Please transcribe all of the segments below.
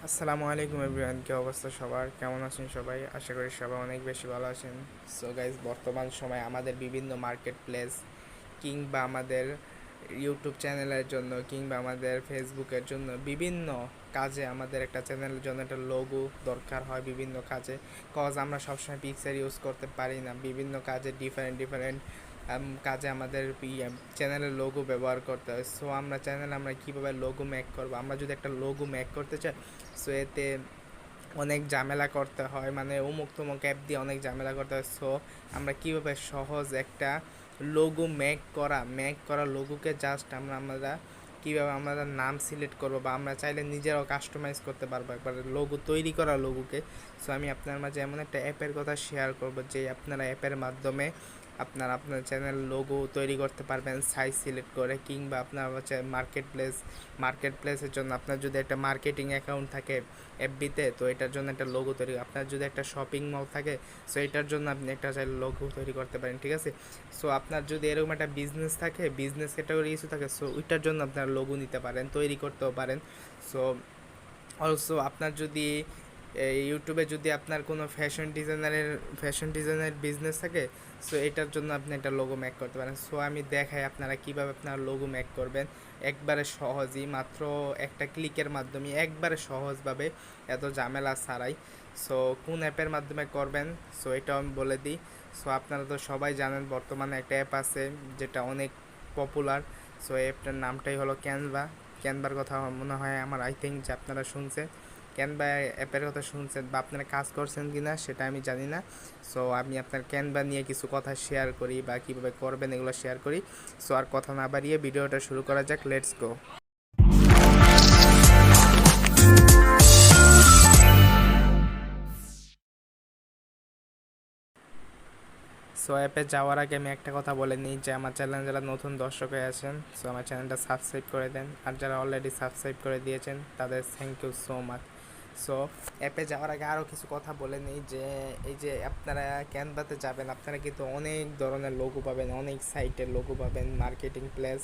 আসসালামু আলাইকুম এভরিওয়ান, কি অবস্থা সবার? কেমন আছেন সবাই? আশা করি সবাই অনেক বেশি ভালো আছেন। সো গাইজ, বর্তমান সময়ে আমাদের বিভিন্ন মার্কেট প্লেস কিংবা আমাদের ইউটিউব চ্যানেলের জন্য কিংবা আমাদের ফেসবুকের জন্য বিভিন্ন কাজে আমাদের একটা চ্যানেলের জন্য একটা লোগো দরকার হয় বিভিন্ন কাজে। কজ আমরা সবসময় পিকচার ইউজ করতে পারি না, বিভিন্ন কাজে ডিফারেন্ট ডিফারেন্ট কাজে আমাদের চ্যানেলের লোগো ব্যবহার করতে হয়। সো আমরা কীভাবে লোগো মেক করবো? আমরা যদি একটা লোগো মেক করতে চাই, সো এতে অনেক ঝামেলা করতে হয়, মানে অমুক তমুক অ্যাপ দিয়ে অনেক ঝামেলা করতে হয়। সো আমরা কীভাবে সহজ একটা লোগো মেক করা লোগোকে জাস্ট আমরা কীভাবে আমরা নাম সিলেক্ট করবো, বা আমরা চাইলে নিজেরাও কাস্টমাইজ করতে পারবো একবারে লোগো তৈরি করা লোগোকে। সো আমি আপনার মাঝে এমন একটা অ্যাপের কথা শেয়ার করবো যে আপনারা অ্যাপের মাধ্যমে আপনার চ্যানেল লোগো তৈরি করতে পারবেন সাইজ সিলেক্ট করে, কিংবা আপনার হচ্ছে মার্কেট প্লেসের জন্য আপনার যদি একটা মার্কেটিং অ্যাকাউন্ট থাকে এফবিতে, তো এটার জন্য একটা লোগো তৈরি, আপনার যদি একটা শপিং মল থাকে, সো এটার জন্য আপনি একটা চাইলে লোগো তৈরি করতে পারেন, ঠিক আছে। সো আপনার যদি এরকম একটা বিজনেস থাকে, বিজনেস ক্যাটাগরি ইস্যু থাকে, সো ওইটার জন্য আপনার লোগো নিতে পারেন, তৈরি করতেও পারেন। সো অলসো আপনার যদি ইউটিউবে যদি আপনার কোনো ফ্যাশন ডিজাইনের বিজনেস থাকে, সো এটার জন্য আপনি একটা লোগো মেক করতে পারেন। সো আমি দেখাই আপনারা কীভাবে আপনার লোগো মেক করবেন একবারে সহজেই, মাত্র একটা ক্লিকের মাধ্যমে, একবারে সহজভাবে, এত ঝামেলা ছাড়াই। সো কোন অ্যাপের মাধ্যমে করবেন, সো এটাও আমি বলে দিই। সো আপনারা তো সবাই জানেন বর্তমানে একটা অ্যাপ আছে যেটা অনেক পপুলার। সো অ্যাপটার নামটাই হলো ক্যানভার কথা মনে হয় আমার, আই থিঙ্ক যে আপনারা শুনছেন ক্যানভা অ্যাপের কথা শুনছেন, বা আপনারা কাজ করছেন কি না সেটা আমি জানি না। সো আমি আপনার ক্যানভা নিয়ে কিছু কথা শেয়ার করি, বা কীভাবে করবেন এগুলো শেয়ার করি। সো আর কথা না বাড়িয়ে ভিডিওটা শুরু করা যাক, লেটস গো। সো অ্যাপে যাওয়ার আগে আমি একটা কথা বলে নিই যে আমার চ্যানেল যারা নতুন দর্শক হয়ে আছেন, সো আমার চ্যানেলটা সাবস্ক্রাইব করে দেন, আর যারা অলরেডি সাবস্ক্রাইব করে দিয়েছেন তাদের thank you so much. So অ্যাপে যাওয়ার আগে আরও কিছু কথা বলে নিই যে এই যে আপনারা ক্যানভাতে যাবেন, আপনারা কিন্তু অনেক ধরনের লোগো পাবেন, অনেক সাইটের লোগো পাবেন, মার্কেটিং প্লেস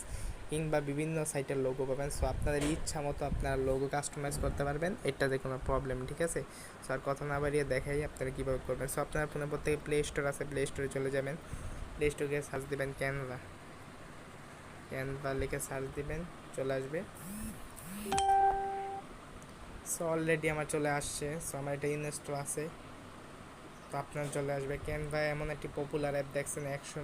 কিংবা বিভিন্ন সাইটের লোগো পাবেন। সো আপনাদের ইচ্ছা মতো আপনারা লোগো কাস্টমাইজ করতে পারবেন, এটাতে কোনো প্রবলেম, ঠিক আছে। সো আর কথা না বাড়িয়ে দেখাই আপনারা কীভাবে করবেন। সো আপনার ফোনের প্রত্যেকে প্লে স্টোর আছে, প্লে স্টোরে চলে যাবেন, প্লে স্টোরে সার্চ দেবেন ক্যানভা লিখে সার্চ দিবেন, চলে আসবে। সো অলরেডি আমার চলে আসছে, সো আমার এটা ইনস্টল আছে, তো আপনার চলে আসবে। ক্যানভা এমন একটি পপুলার অ্যাপ, দেখছেন 100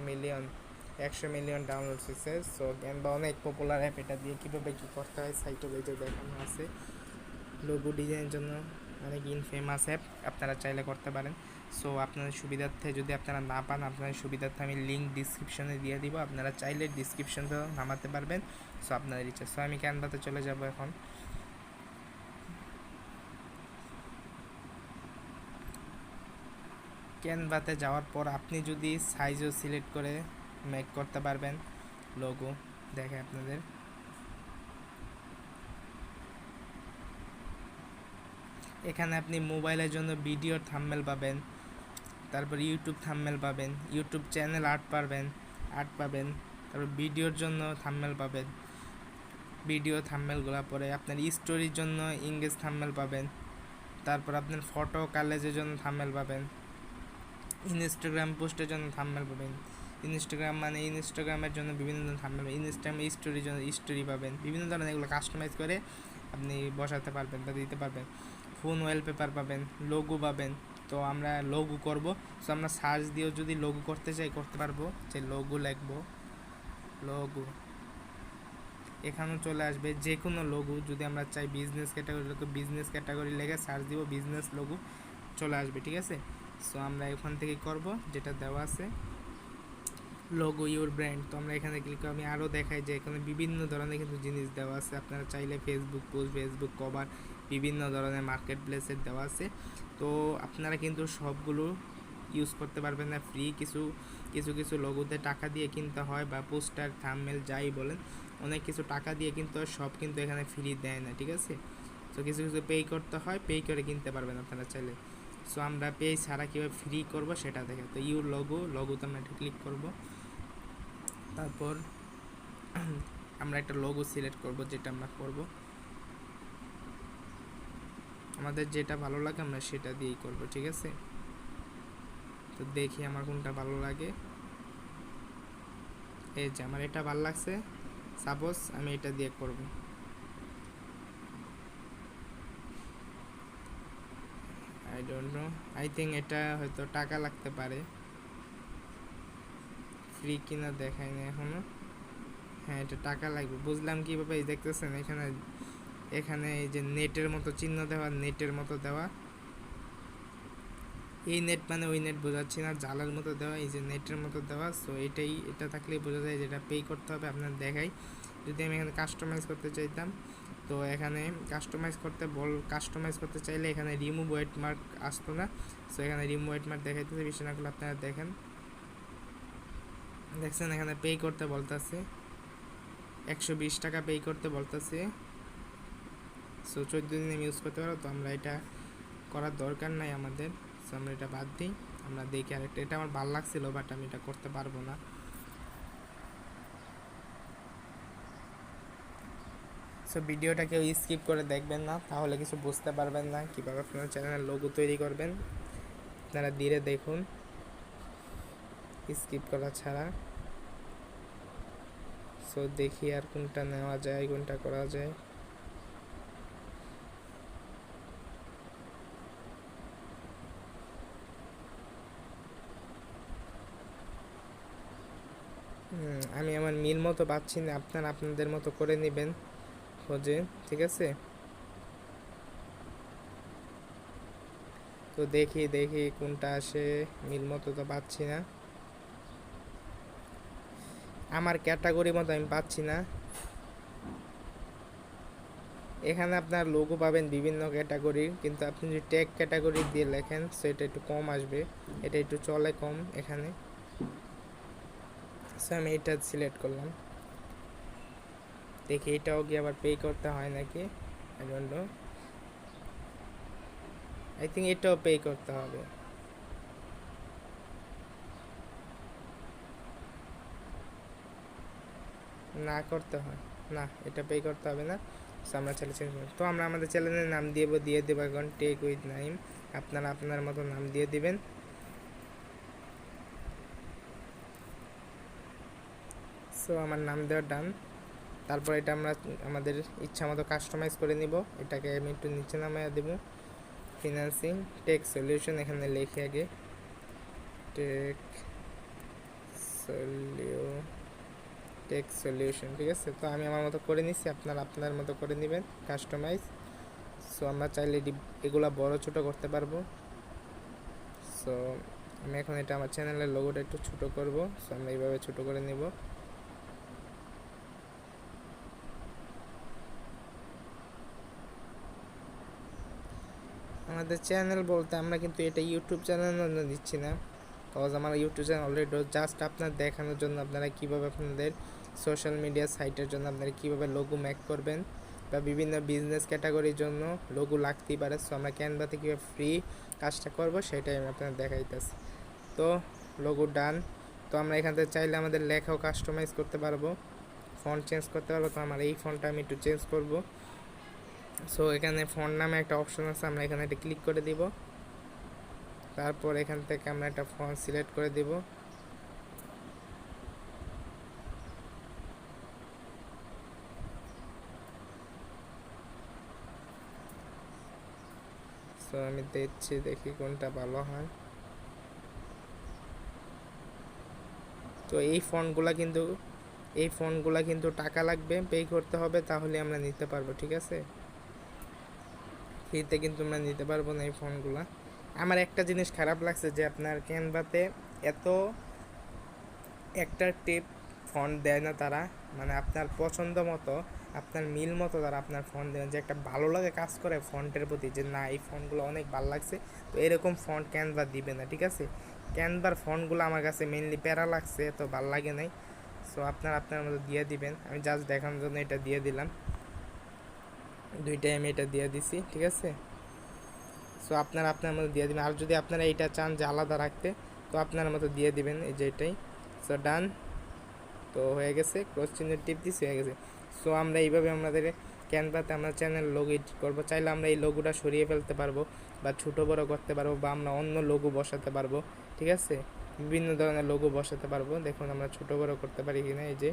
মিলিয়ন ডাউনলোড হয়েছে। সো ক্যানভা অনেক পপুলার অ্যাপ, এটা দিয়ে কীভাবে কী করতে হয় সাইটোলজিতে দেখানো আছে। লোগো ডিজাইনের জন্য অনেক ইনফেমাস অ্যাপ, আপনারা চাইলে করতে পারেন। সো আপনাদের সুবিধার্থে, যদি আপনারা না পান আপনাদের সুবিধার্থে আমি লিঙ্ক ডিসক্রিপশনে দিয়ে দিব, আপনারা চাইলে ডিসক্রিপশনটাও নামাতে পারবেন। সো আপনাদের ইচ্ছা। সো আমি ক্যানভাতে চলে যাব এখন। ক্যানভাতে যাওয়ার পর আপনি যদি সাইজও সিলেক্ট করে মেক করতে পারবেন লোগো, দেখে আপনাদের এখানে আপনি মোবাইলের জন্য ভিডিওর থাম্বনেল পাবেন, তারপর ইউটিউব থাম্বনেল পাবেন, ইউটিউব চ্যানেল আর্ট পাবেন, তারপর ভিডিওর জন্য থাম্বনেল পাবেন, ভিডিও থাম্বনেলগুলো পরে আপনার স্টোরির জন্য ইংরেজ থাম্বনেল পাবেন, তারপর আপনার ফটো কালেজের জন্য থাম্বনেল পাবেন, ইনস্টাগ্রাম পোস্টের জন্য থাম্বনেল পাবেন, ইনস্টাগ্রামের জন্য বিভিন্ন ধরনের থাম্বনেল, ইনস্টাগ্রাম স্টোরির জন্য স্টোরি পাবেন, বিভিন্ন ধরনের এগুলো কাস্টমাইজ করে আপনি বসাতে পারবেন বা দিতে পারবেন। ফোন ওয়ালপেপার পাবেন, লোগো পাবেন। তো আমরা লোগো করব, সো আমরা সার্চ দিয়েও যদি লোগো করতে চাই করতে পারবো, যে লোগো লিখবো, লোগো এখানেও চলে আসবে যে কোনো লোগো। যদি আমরা চাই বিজনেস ক্যাটাগরি লেগে সার্চ দিব, বিজনেস লোগো চলে আসবে, ঠিক আছে। সো আমরা এখান থেকে করব যেটা দেওয়া আছে লোগো ইউর ব্র্যান্ড, তো আমরা এখানে ক্লিক করে আমি আরও দেখাই যে এখানে বিভিন্ন ধরনের কিন্তু জিনিস দেওয়া আছে। আপনারা চাইলে ফেসবুক পোস্ট, ফেসবুক কভার, বিভিন্ন ধরনের মার্কেট প্লেসের দেওয়া আছে। তো আপনারা কিন্তু সবগুলো ইউজ করতে পারবেন না, ফ্রি কিছু কিছু কিছু লোগোতে টাকা দিয়ে কিনতে হয়, বা পোস্টার থাম্বনেল যাই বলেন অনেক কিছু টাকা দিয়ে কিন্তু সব কিন্তু এখানে ফ্রি দেয় না, ঠিক আছে। তো কিছু কিছু পে করতে হয়, পে করে কিনতে পারবেন আপনারা চাইলে। সো আমরা পে ছাড়া কীভাবে ফ্রি করব সেটা দেখে, তো ইউর লোগোতে আমরা এটা ক্লিক করব। তারপর আমরা একটা লোগো সিলেক্ট করব, যেটা আমরা করব আমাদের যেটা ভালো লাগে আমরা সেটা দিয়েই করব, ঠিক আছে? তো দেখি আমার কোনটা ভালো লাগে। এই যে আমার এটা ভালো লাগছে, সাপোজ আমি এটা দিয়ে করব। I don't know, I think এটা হয়তো টাকা লাগতে পারে, ফ্রি কিনা দেখায় না এখনো। হ্যাঁ, এটা টাকা লাগবে, বুঝলাম কীভাবে। এই দেখতেছেন এখানে, এখানে এই যে নেটের মতো চিহ্ন দেওয়া, নেটের মতো দেওয়া, এই নেট মানে ওই নেট বোঝাচ্ছি না, জালের মতো দেওয়া, এই যে নেটের মতো দেওয়া। সো এটাই, এটা থাকলেই বোঝা যায় যেটা পে করতে হবে। আপনার দেখাই, যদি আমি এখানে কাস্টমাইজ করতে চাইতাম, তো এখানে কাস্টমাইজ করতে চাইলে এখানে রিমুভ ওয়েটমার্ক আসতো না। সো এখানে রিমুভ ওয়েটমার্ক দেখাইতেছে, বেশি না করলে আপনারা দেখেন, দেখছেন এখানে পে করতে বলতেছে 120 টাকা পে করতে বলতেছে। সো 14 দিন আমি ইউজ করতে পারো, তো আমরা এটা করার দরকার নাই আমাদের। সো আমরা এটা বাদ দিই, আমরা দেখি আরেকটা। এটা আমার ভালো লাগছিল, বাট আমি এটা করতে পারবো না। সো ভিডিওটা কেউ স্কিপ করে দেখবেন না, তাহলে কিছু বুঝতে পারবেন না কীভাবে আপনার চ্যানেলের লোগো তৈরি করবেন। আপনারা ধীরে দেখুন, স্কিপ করা ছাড়া। সো দেখি আর কোনটা নেওয়া যায়, কোনটা করা যায়। আমি আমার মিল মতো পাচ্ছি না, আপনারা আপনাদের মতো করে নেবেন খোঁজে, ঠিক আছে? তো দেখি দেখি কোনটা আসে, মিল মতো তো পাচ্ছি না, আমার ক্যাটাগরি মতো আমি পাচ্ছি না। এখানে আপনার লোগো পাবেন বিভিন্ন ক্যাটাগরির, কিন্তু আপনি যদি ট্যাগ ক্যাটাগরি দিয়ে লেখেন সেটা একটু কম আসবে, এটা একটু চলে কম এখানে। সো আমি এটা সিলেক্ট করলাম, দেখি এটাও কি আবার পে করতে হয় নাকি, I don't know. I think এটাও পে করতে হবে। না করতে হয় না, এটা পে করতে হবে না। সো আমরা চ্যানেল চেঞ্জ করব, তো আমরা আমাদের চ্যানেলের নাম দিয়ে দেবো এখন টেক উইথ নাইম। আপনারা আপনার মতো নাম দিয়ে দিবেন। সো আমার নাম দেওয়া ডান। তারপর এটা আমরা আমাদের ইচ্ছা মতো কাস্টমাইজ করে নিব। এটাকে আমি একটু নিচে নামাইয়া দেবো, ফিনান্সিং টেক সলিউশন, এখানে লিখে আগে টেক সলিউশন, ঠিক আছে? তো আমি আমার মতো করে নিচ্ছি, আপনারা আপনার মতো করে নেবেন কাস্টমাইজ। সো আমরা চাইলে এগুলা বড় ছোট করতে পারবো। সো আমি এখন এটা আমার চ্যানেলের লোগোটা একটু ছোট করব। সো আমরা এইভাবে ছোট করে নেব। আমাদের চ্যানেল বলতে আমরা কিন্তু এটা ইউটিউব চ্যানেল দিচ্ছি না, কজ আমার ইউটিউব চ্যানেল অলরেডি, জাস্ট আপনার দেখানোর জন্য আপনারা কীভাবে আপনাদের সোশ্যাল মিডিয়া সাইটের জন্য আপনারা কীভাবে লোগো মেক করবেন, বা বিভিন্ন বিজনেস ক্যাটাগরির জন্য লোগো লাগতেই পারে। সো আমরা ক্যানভাতে কীভাবে ফ্রি কাজটা করব সেটাই আমি আপনাদের দেখাইতেছি। তো লোগো ডান। তো আমরা এখান থেকে চাইলে আমাদের লেখাও কাস্টমাইজ করতে পারবো, ফন্ট চেঞ্জ করতে পারবো। তো আমার এই ফন্টটা আমি একটু চেঞ্জ করব। সো এখানে ফন্ট নামে একটা অপশন আছে, আমরা এখানে একটা ক্লিক করে দিব। তারপর এখান থেকে আমরা একটা ফন্ট সিলেক্ট করে দিব। সো আমি দেখি কোনটা ভালো হয়। তো এই ফন্টগুলা কিন্তু টাকা লাগবে, পে করতে হবে, তাহলে আমরা নিতে পারবো, ঠিক আছে? ফ্রিতে কিন্তু আমরা নিতে পারবো না এই ফন্টগুলা। আমার একটা জিনিস খারাপ লাগছে যে আপনার ক্যানভাতে এত একটা টেপ ফন্ট দেয় না তারা, মানে আপনার পছন্দ মতো, আপনার মিল মতো তারা আপনার ফন্ট দেবেন, যে একটা ভালো লাগে কাজ করে ফন্টের প্রতি, যে না এই ফন্টগুলো অনেক ভালো লাগছে। তো এরকম ফন্ট ক্যানভা দিবে না, ঠিক আছে? ক্যানভার ফন্টগুলো আমার কাছে মেনলি প্যারা লাগছে, তো ভালো লাগে নাই। সো আপনার আপনার মতো দিয়ে দিবেন, আমি জাস্ট দেখানোর জন্য এটা দিয়ে দিলাম, দুইটাই আমি এটা দিয়ে দিছি, ঠিক আছে? সো আপনারা আপনার মতো দিয়ে দিবেন, আর যদি আপনারা এইটা চান যে আলাদা রাখতে, তো আপনার মতো দিয়ে দিবেন, এই যে এটাই। সো ডান, তো হয়ে গেছে, ক্রস চিহ্ন টিপ দিছি, হয়ে গেছে। সো আমরা এইভাবে আমাদের ক্যানভাতে আমরা চ্যানেল লোগো এডিট করবো, চাইলে আমরা এই লোগোটা সরিয়ে ফেলতে পারবো বা ছোটো বড়ো করতে পারবো বা আমরা অন্য লোগো বসাতে পারবো। ঠিক আছে, বিভিন্ন ধরনের লোগো বসাতে পারবো। দেখুন আমরা ছোটো বড়ো করতে পারি কিনা, এই যে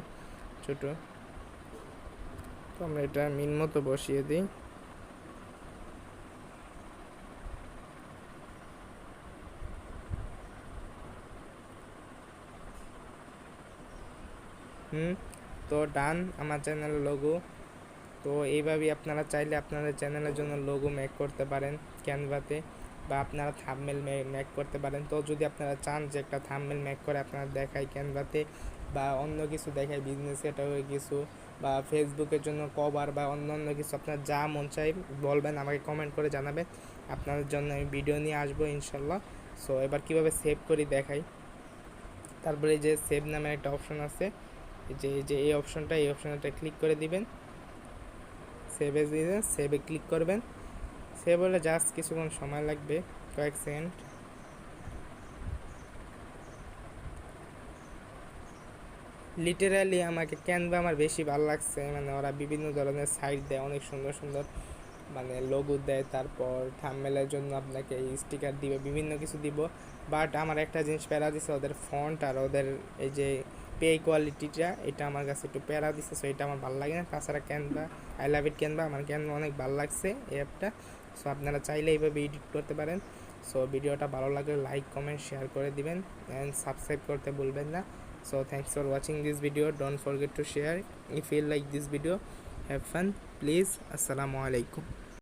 ছোটো, তো আমরা এটা মিন মতো বসিয়ে দিই। তো ডান আমার চ্যানেলের লোগো। তো এইভাবেই আপনারা চাইলে আপনাদের চ্যানেলের জন্য লোগো মেক করতে পারেন ক্যানভাতে, বা আপনারা থাম্বনেল মেক করতে পারেন। তো যদি আপনারা চান যে একটা থাম্বনেল মেক করে আপনারা দেখাই ক্যানভাতে, বা অন্য কিছু দেখাই বিজনেস সেটাও কিছু, বা ফেসবুকের জন্য কভার বা অন্য অন্য কিছু, আপনার যা মন চাই বলবেন, আমাকে কমেন্ট করে জানাবেন, আপনাদের জন্য আমি ভিডিও নিয়ে আসবো ইনশাল্লাহ। সো এবার কীভাবে সেভ করি দেখাই। তারপরে যে সেভ নামের একটা অপশন আছে, যে এই অপশনটা ক্লিক করে দিবেন, সেভে দিয়ে সেভে ক্লিক করবেন। সেভ হলে জাস্ট কিছুক্ষণ সময় লাগবে, কয়েক সেকেন্ড। লিটারালি আমাকে ক্যানভা আমার বেশি ভালো লাগছে, মানে ওরা বিভিন্ন ধরনের সাইট দেয়, অনেক সুন্দর সুন্দর মানে লোগো দেয়, তারপর থাম্বনেলের জন্য আপনাকে স্টিকার দিবে, বিভিন্ন কিছু দিব। বাট আমার একটা জিনিস প্যারা দিছে, ওদের ফন্ট আর ওদের এই যে পে কোয়ালিটিটা, এটা আমার কাছে একটু প্যারা দিছে, সো এটা আমার ভালো লাগে না। তাছাড়া Canva, I love it Canva, আমার ক্যানভা অনেক ভালো লাগছে এই অ্যাপটা। সো আপনারা চাইলে এইভাবে এডিট করতে পারেন। সো ভিডিওটা ভালো লাগলে লাইক কমেন্ট শেয়ার করে দিবেন, অ্যান্ড সাবস্ক্রাইব করতে ভুলবেন না। So thanks for watching this video. Don't forget to share if you like this video. Have fun, please. Assalamu alaikum.